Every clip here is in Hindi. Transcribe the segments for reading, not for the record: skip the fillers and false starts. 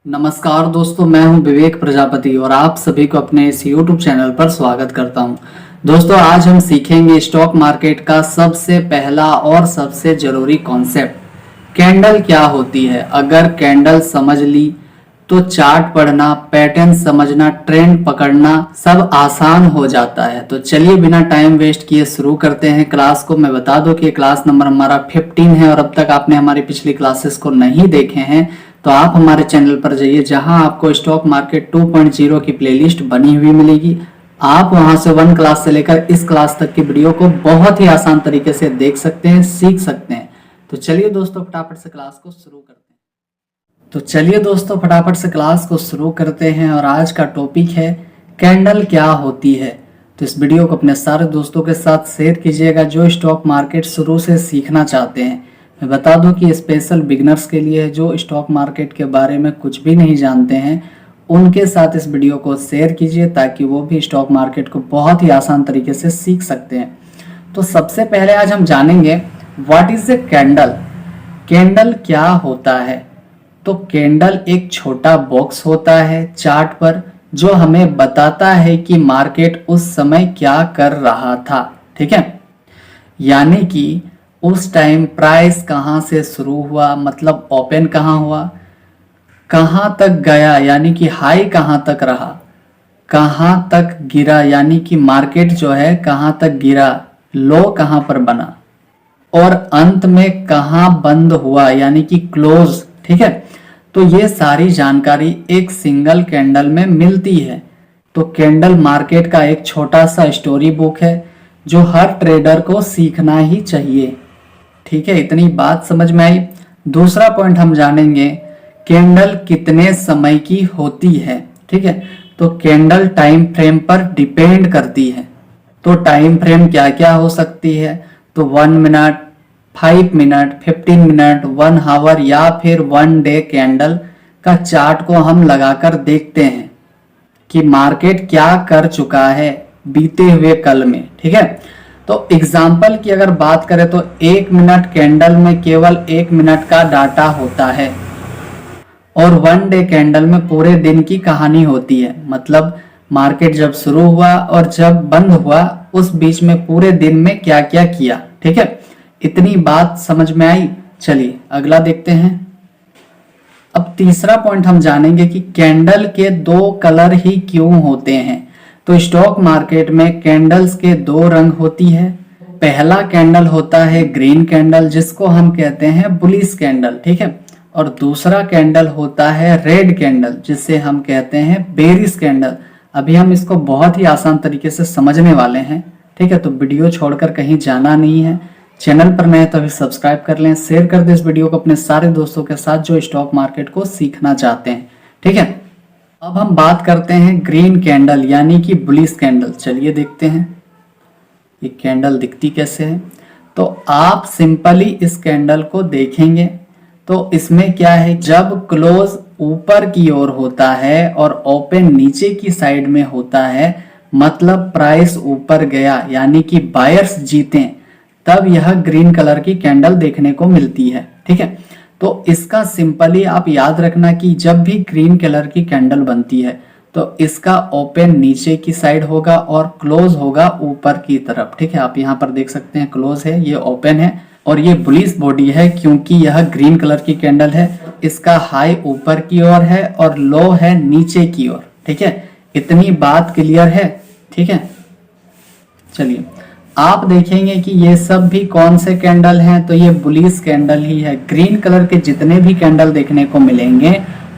नमस्कार दोस्तों, मैं हूं विवेक प्रजापति और आप सभी को अपने इस YouTube चैनल पर स्वागत करता हूं। दोस्तों, आज हम सीखेंगे स्टॉक मार्केट का सबसे पहला और सबसे जरूरी कॉन्सेप्ट, कैंडल क्या होती है। अगर कैंडल समझ ली तो चार्ट पढ़ना, पैटर्न समझना, ट्रेंड पकड़ना सब आसान हो जाता है। तो चलिए बिना टाइम वेस्ट किए शुरू करते हैं क्लास को। मैं बता दूं कि क्लास नंबर हमारा 15 है और अब तक आपने हमारी पिछली क्लासेस को नहीं देखे हैं तो आप हमारे चैनल पर जाइए, जहां आपको स्टॉक मार्केट 2.0 की प्लेलिस्ट बनी हुई मिलेगी। आप वहां से 1 क्लास से लेकर इस क्लास तक की वीडियो को बहुत ही आसान तरीके से देख सकते हैं, सीख सकते हैं। तो चलिए दोस्तों फटाफट से क्लास को शुरू करते हैं। और आज का टॉपिक है कैंडल क्या होती है। तो इस वीडियो को अपने सारे दोस्तों के साथ शेयर कीजिएगा जो स्टॉक मार्केट शुरू से सीखना चाहते हैं। मैं बता दूं कि स्पेशल बिगनर्स के लिए है, जो स्टॉक मार्केट के बारे में कुछ भी नहीं जानते हैं। उनके साथ इस वीडियो को शेयर कीजिए ताकि वो भी स्टॉक मार्केट को बहुत ही आसान तरीके से सीख सकते हैं। तो सबसे पहले आज हम जानेंगे what is a candle. Candle क्या होता है। तो कैंडल एक छोटा बॉक्स होता है चार्ट पर, जो हमें बताता है कि मार्केट उस समय क्या कर रहा था। ठीक है, यानी कि उस टाइम प्राइस कहां से शुरू हुआ, मतलब ओपन कहां हुआ, कहां तक गया यानी कि हाई कहां तक रहा, कहां तक गिरा यानी कि मार्केट जो है कहां तक गिरा, लो कहां पर बना, और अंत में कहां बंद हुआ यानी कि क्लोज। ठीक है, तो ये सारी जानकारी एक सिंगल कैंडल में मिलती है। तो कैंडल मार्केट का एक छोटा सा स्टोरी बुक है जो हर ट्रेडर को सीखना ही चाहिए। ठीक है, इतनी बात समझ में आई। दूसरा पॉइंट हम जानेंगे कैंडल कितने समय की होती है। ठीक है, तो कैंडल टाइम फ्रेम पर डिपेंड करती है। तो टाइम फ्रेम क्या क्या हो सकती है, तो 1 मिनट, 5 मिनट, 15 मिनट, 1 आवर या फिर 1 डे कैंडल का चार्ट को हम लगाकर देखते हैं कि मार्केट क्या कर चुका है बीते हुए कल में। ठीक है, तो एग्जाम्पल की अगर बात करें तो 1 मिनट कैंडल में केवल 1 मिनट का डाटा होता है और 1 डे कैंडल में पूरे दिन की कहानी होती है। मतलब मार्केट जब शुरू हुआ और जब बंद हुआ उस बीच में पूरे दिन में क्या क्या किया। ठीक है, इतनी बात समझ में आई। चलिए अगला देखते हैं। अब तीसरा पॉइंट हम जानेंगे कि कैंडल के 2 कलर ही क्यों होते हैं। तो स्टॉक मार्केट में कैंडल्स के 2 रंग होती है। पहला कैंडल होता है ग्रीन कैंडल, जिसको हम कहते हैं बुलिश कैंडल। ठीक है, और दूसरा कैंडल होता है रेड कैंडल, जिसे हम कहते हैं बेरिश कैंडल। अभी हम इसको बहुत ही आसान तरीके से समझने वाले हैं। ठीक है, तो वीडियो छोड़कर कहीं जाना नहीं है। चैनल पर नए तो अभी सब्सक्राइब कर लें, शेयर कर दें इस वीडियो को अपने सारे दोस्तों के साथ जो स्टॉक मार्केट को सीखना चाहते हैं। ठीक है, अब हम बात करते हैं ग्रीन कैंडल यानी कि बुलिश कैंडल। चलिए देखते हैं ये कैंडल दिखती कैसे है। तो आप सिंपली इस कैंडल को देखेंगे तो इसमें क्या है, जब क्लोज ऊपर की ओर होता है और ओपन नीचे की साइड में होता है, मतलब प्राइस ऊपर गया यानी कि बायर्स जीते, तब यह ग्रीन कलर की कैंडल देखने को मिलती है। ठीक है, तो इसका सिंपली आप याद रखना कि जब भी ग्रीन कलर की कैंडल बनती है तो इसका ओपन नीचे की साइड होगा और क्लोज होगा ऊपर की तरफ। ठीक है, आप यहाँ पर देख सकते हैं क्लोज है, ये ओपन है और ये बुलिश बॉडी है क्योंकि यह ग्रीन कलर की कैंडल है। इसका हाई ऊपर की ओर है और लो है नीचे की ओर। ठीक है, इतनी बात क्लियर है। ठीक है, चलिए आप देखेंगे कि ये सब भी कौन से कैंडल हैं, तो ये बुलिश कैंडल ही है। ग्रीन कलर के जितने भी कैंडल देखने को मिलेंगे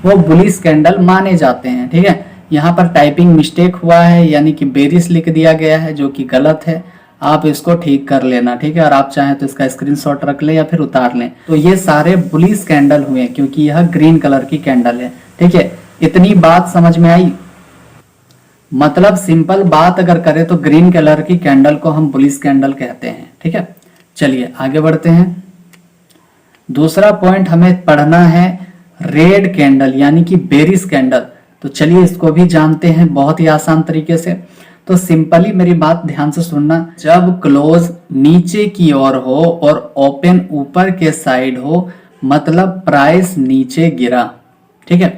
वो बुलिश कैंडल माने जाते हैं। ठीक है, यहाँ पर टाइपिंग मिस्टेक हुआ है यानी कि बेरिश लिख दिया गया है जो कि गलत है, आप इसको ठीक कर लेना। ठीक है, और आप चाहें तो इसका स्क्रीनशॉट रख लें या फिर उतार लें। तो ये सारे बुलिश कैंडल हुए क्योंकि यह ग्रीन कलर की कैंडल है। ठीक है, इतनी बात समझ में आई। मतलब सिंपल बात अगर करें तो ग्रीन कलर की कैंडल को हम बुलिश कैंडल कहते हैं। ठीक है, चलिए आगे बढ़ते हैं। दूसरा पॉइंट हमें पढ़ना है रेड कैंडल यानी कि बेरिश कैंडल। तो चलिए इसको भी जानते हैं बहुत ही आसान तरीके से। तो सिंपली मेरी बात ध्यान से सुनना, जब क्लोज नीचे की ओर हो और ओपन ऊपर के साइड हो, मतलब प्राइस नीचे गिरा। ठीक है,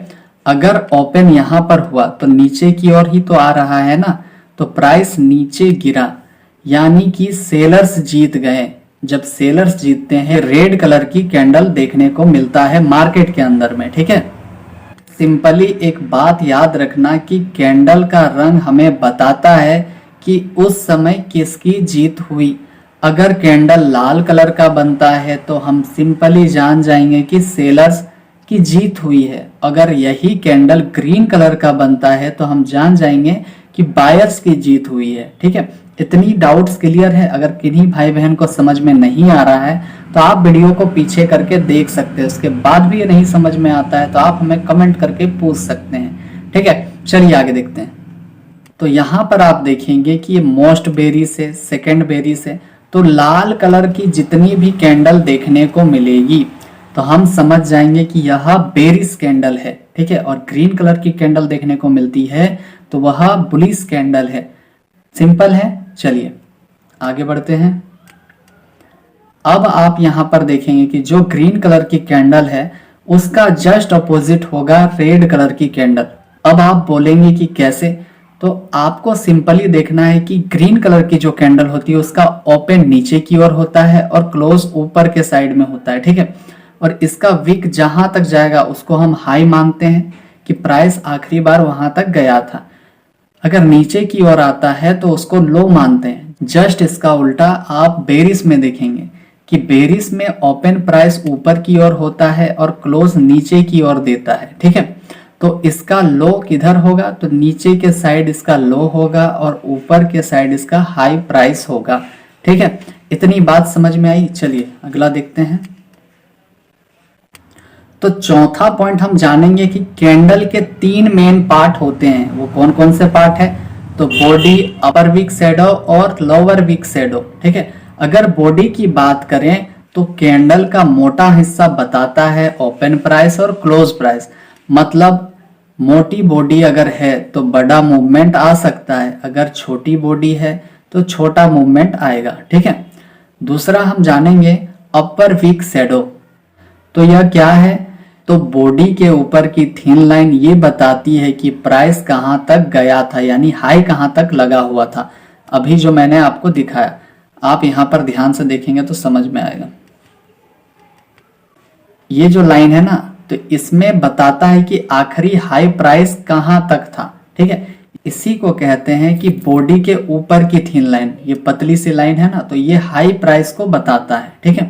अगर ओपन यहां पर हुआ तो नीचे की ओर ही तो आ रहा है ना, तो प्राइस नीचे गिरा यानी कि सेलर्स जीत गए। जब सेलर्स जीतते हैं रेड कलर की कैंडल देखने को मिलता है मार्केट के अंदर में, ठीक है। सिंपली एक बात याद रखना कि कैंडल का रंग हमें बताता है कि उस समय किसकी जीत हुई। अगर कैंडल लाल कलर का बनता है तो हम सिंपली जान जाएंगे कि सेलर्स की जीत हुई है। अगर यही कैंडल ग्रीन कलर का बनता है तो हम जान जाएंगे कि बायर्स की जीत हुई है, ठीक है। इतनी डाउट्स क्लियर है। अगर किन्हीं भाई बहन को समझ में नहीं आ रहा है तो आप वीडियो को पीछे करके देख सकते हैं, उसके बाद भी ये नहीं समझ में आता है तो आप हमें कमेंट करके पूछ सकते हैं, ठीक है। चलिए आगे देखते हैं। तो यहाँ पर आप देखेंगे कि ये मोस्ट बेरीज है, सेकेंड बेरीज है, तो लाल कलर की जितनी भी कैंडल देखने को मिलेगी तो हम समझ जाएंगे कि यह बेरिश कैंडल है, ठीक है। और ग्रीन कलर की कैंडल देखने को मिलती है तो वह बुलिश कैंडल है। सिंपल है। चलिए आगे बढ़ते हैं। अब आप यहां पर देखेंगे कि जो ग्रीन कलर की कैंडल है उसका जस्ट अपोजिट होगा रेड कलर की कैंडल। अब आप बोलेंगे कि कैसे, तो आपको सिंपली देखना है कि ग्रीन कलर की जो कैंडल होती है उसका ओपन नीचे की ओर होता है और क्लोज ऊपर के साइड में होता है, ठीक है। और इसका विक जहां तक जाएगा उसको हम हाई मानते हैं कि प्राइस आखिरी बार वहां तक गया था। अगर नीचे की ओर आता है तो उसको लो मानते हैं। जस्ट इसका उल्टा आप बेरिस में देखेंगे कि बेरिस में ओपन प्राइस ऊपर की ओर होता है और क्लोज नीचे की ओर देता है, ठीक है। तो इसका लो किधर होगा, तो नीचे के साइड इसका लो होगा और ऊपर के साइड इसका हाई प्राइस होगा, ठीक है। इतनी बात समझ में आई। चलिए अगला देखते हैं। तो चौथा पॉइंट हम जानेंगे कि कैंडल के 3 मेन पार्ट होते हैं। वो कौन कौन से पार्ट है, तो बॉडी, अपर वीक शैडो और लोअर वीक शैडो, ठीक है। अगर बॉडी की बात करें तो कैंडल का मोटा हिस्सा बताता है ओपन प्राइस और क्लोज प्राइस। मतलब मोटी बॉडी अगर है तो बड़ा मूवमेंट आ सकता है, अगर छोटी बॉडी है तो छोटा मूवमेंट आएगा, ठीक है। दूसरा हम जानेंगे अपर वीक शैडो। तो यह क्या है, तो बॉडी के ऊपर की थिन लाइन ये बताती है कि प्राइस कहां तक गया था, यानी हाई कहां तक लगा हुआ था। अभी जो मैंने आपको दिखाया आप यहां पर ध्यान से देखेंगे तो समझ में आएगा। ये जो लाइन है ना, तो इसमें बताता है कि आखिरी हाई प्राइस कहां तक था, ठीक है। इसी को कहते हैं कि बॉडी के ऊपर की थिन लाइन, ये पतली सी लाइन है ना, तो ये हाई प्राइस को बताता है, ठीक है।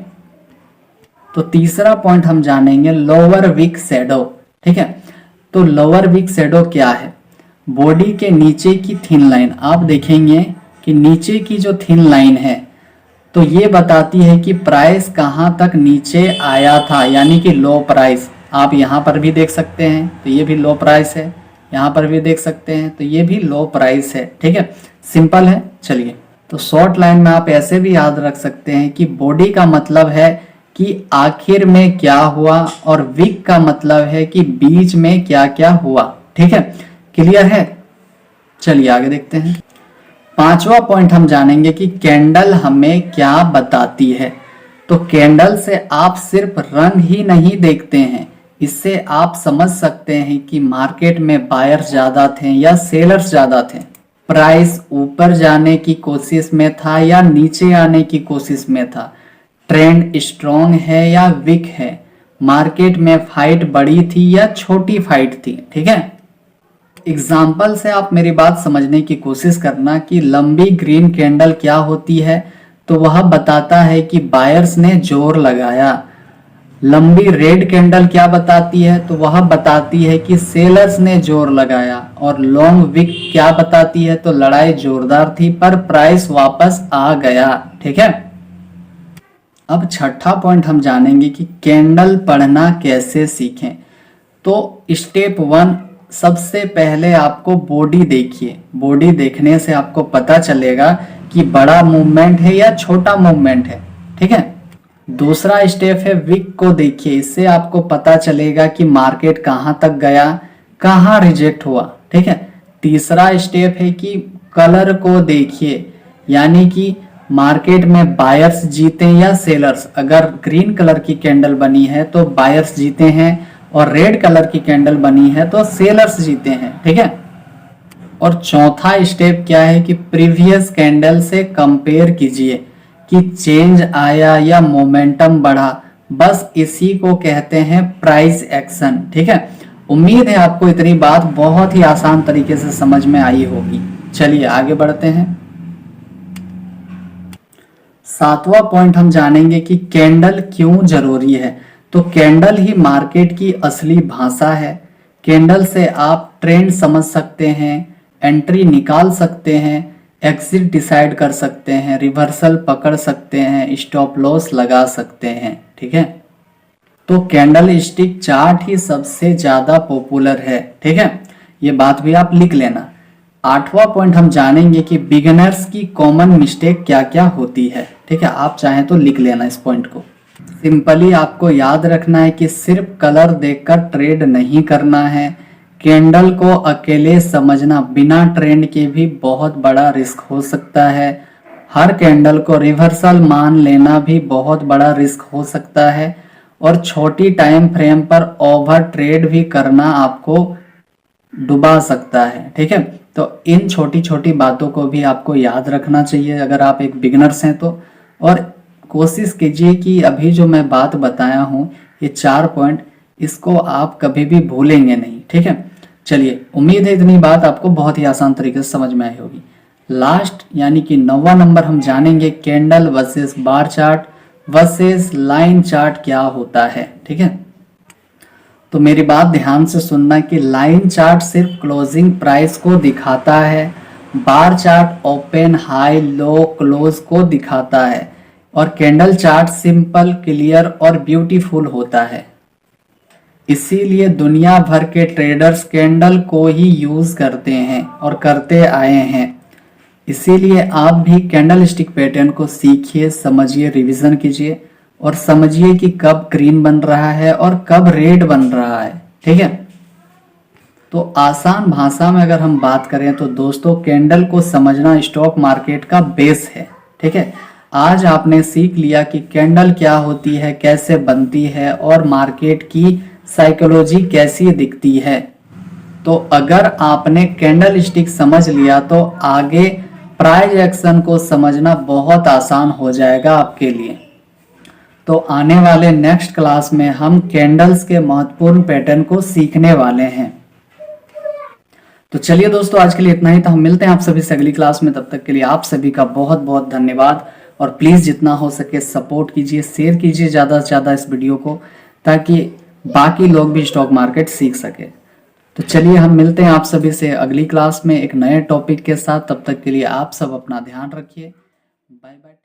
तो तीसरा पॉइंट हम जानेंगे लोअर वीक शैडो, ठीक है। तो लोअर वीक शैडो क्या है, बॉडी के नीचे की थिन लाइन। आप देखेंगे कि नीचे की जो थिन लाइन है तो ये बताती है कि प्राइस कहां तक नीचे आया था, यानी कि लो प्राइस। आप यहां पर भी देख सकते हैं तो ये भी लो प्राइस है, यहां पर भी देख सकते हैं तो ये भी लो प्राइस है, ठीक है। सिंपल है। चलिए, तो शॉर्ट लाइन में आप ऐसे भी याद रख सकते हैं कि बॉडी का मतलब है कि आखिर में क्या हुआ और वीक का मतलब है कि बीच में क्या क्या हुआ, ठीक है। क्लियर है। चलिए आगे देखते हैं। पांचवा पॉइंट हम जानेंगे कि कैंडल हमें क्या बताती है। तो कैंडल से आप सिर्फ रंग ही नहीं देखते हैं, इससे आप समझ सकते हैं कि मार्केट में बायर्स ज्यादा थे या सेलर्स ज्यादा थे, प्राइस ऊपर जाने की कोशिश में था या नीचे आने की कोशिश में था, ट्रेंड स्ट्रॉन्ग है या वीक है, मार्केट में फाइट बड़ी थी या छोटी फाइट थी, ठीक है। एग्जाम्पल से आप मेरी बात समझने की कोशिश करना कि लंबी ग्रीन कैंडल क्या होती है, तो वह बताता है कि बायर्स ने जोर लगाया। लंबी रेड कैंडल क्या बताती है, तो वह बताती है कि सेलर्स ने जोर लगाया। और लॉन्ग विक क्या बताती है, तो लड़ाई जोरदार थी पर प्राइस वापस आ गया, ठीक है। अब छठा पॉइंट हम जानेंगे कि कैंडल पढ़ना कैसे सीखें। तो स्टेप 1, सबसे पहले आपको बॉडी देखिए। बॉडी देखने से आपको पता चलेगा कि बड़ा मूवमेंट है या छोटा मूवमेंट है, ठीक है। दूसरा स्टेप है विक को देखिए, इससे आपको पता चलेगा कि मार्केट कहां तक गया, कहां रिजेक्ट हुआ, ठीक है। तीसरा स्टेप है कि कलर को देखिए, यानी कि मार्केट में बायर्स जीते या सेलर्स। अगर ग्रीन कलर की कैंडल बनी है तो बायर्स जीते हैं और रेड कलर की कैंडल बनी है तो सेलर्स जीते हैं, ठीक है। और चौथा स्टेप क्या है कि प्रीवियस कैंडल से कंपेयर कीजिए कि चेंज आया या मोमेंटम बढ़ा, बस इसी को कहते हैं प्राइस एक्शन, ठीक है। उम्मीद है आपको इतनी बात बहुत ही आसान तरीके से समझ में आई होगी। चलिए आगे बढ़ते हैं। सातवां पॉइंट हम जानेंगे कि कैंडल क्यों जरूरी है। तो कैंडल ही मार्केट की असली भाषा है। कैंडल से आप ट्रेंड समझ सकते हैं, एंट्री निकाल सकते हैं, एग्जिट डिसाइड कर सकते हैं, रिवर्सल पकड़ सकते हैं, स्टॉप लॉस लगा सकते हैं, ठीक है। तो कैंडल स्टिक चार्ट ही सबसे ज्यादा पॉपुलर है, ठीक है। ये बात भी आप लिख लेना। आठवां पॉइंट हम जानेंगे कि बिगिनर्स की कॉमन मिस्टेक क्या क्या होती है, ठीक है। आप चाहें तो लिख लेना इस पॉइंट को। सिंपली आपको याद रखना है कि सिर्फ कलर देखकर ट्रेड नहीं करना है। कैंडल को अकेले समझना बिना ट्रेंड के भी बहुत बड़ा रिस्क हो सकता है। हर कैंडल को रिवर्सल मान लेना भी बहुत बड़ा रिस्क हो सकता है। और छोटी टाइम फ्रेम पर ओवर ट्रेड भी करना आपको डुबा सकता है, ठीक है। तो इन छोटी छोटी बातों को भी आपको याद रखना चाहिए अगर आप एक बिगिनर्स हैं तो। और कोशिश कीजिए कि अभी जो मैं बात बताया हूँ ये 4 पॉइंट, इसको आप कभी भी भूलेंगे नहीं, ठीक है। चलिए उम्मीद है इतनी बात आपको बहुत ही आसान तरीके से समझ में आई होगी। लास्ट यानी कि 9वां नंबर हम जानेंगे candle versus bar chart versus line chart क्या होता है, ठीक है। तो मेरी बात ध्यान से सुनना कि लाइन चार्ट सिर्फ क्लोजिंग प्राइस को दिखाता है, bar chart open high low close को दिखाता है, और कैंडल चार्ट सिंपल क्लियर और ब्यूटीफुल होता है। इसीलिए दुनिया भर के ट्रेडर्स कैंडल को ही यूज करते हैं और करते आए हैं। इसीलिए आप भी कैंडल स्टिक पैटर्न को सीखिए, समझिए, रिवीजन कीजिए और समझिए कि कब ग्रीन बन रहा है और कब रेड बन रहा है, ठीक है। तो आसान भाषा में अगर हम बात करें तो दोस्तों कैंडल को समझना स्टॉक मार्केट का बेस है, ठीक है। आज आपने सीख लिया कि कैंडल क्या होती है, कैसे बनती है और मार्केट की साइकोलॉजी कैसी दिखती है। तो अगर आपने कैंडल स्टिक समझ लिया तो आगे प्राइस एक्शन को समझना बहुत आसान हो जाएगा आपके लिए। तो आने वाले नेक्स्ट क्लास में हम कैंडल्स के महत्वपूर्ण पैटर्न को सीखने वाले हैं। तो चलिए दोस्तों आज के लिए इतना ही था। हम मिलते हैं आप सभी से अगली क्लास में। तब तक के लिए आप सभी का बहुत बहुत धन्यवाद। और प्लीज जितना हो सके सपोर्ट कीजिए, शेयर कीजिए ज्यादा से ज्यादा इस वीडियो को, ताकि बाकी लोग भी स्टॉक मार्केट सीख सके। तो चलिए हम मिलते हैं आप सभी से अगली क्लास में एक नए टॉपिक के साथ। तब तक के लिए आप सब अपना ध्यान रखिए। Bye bye.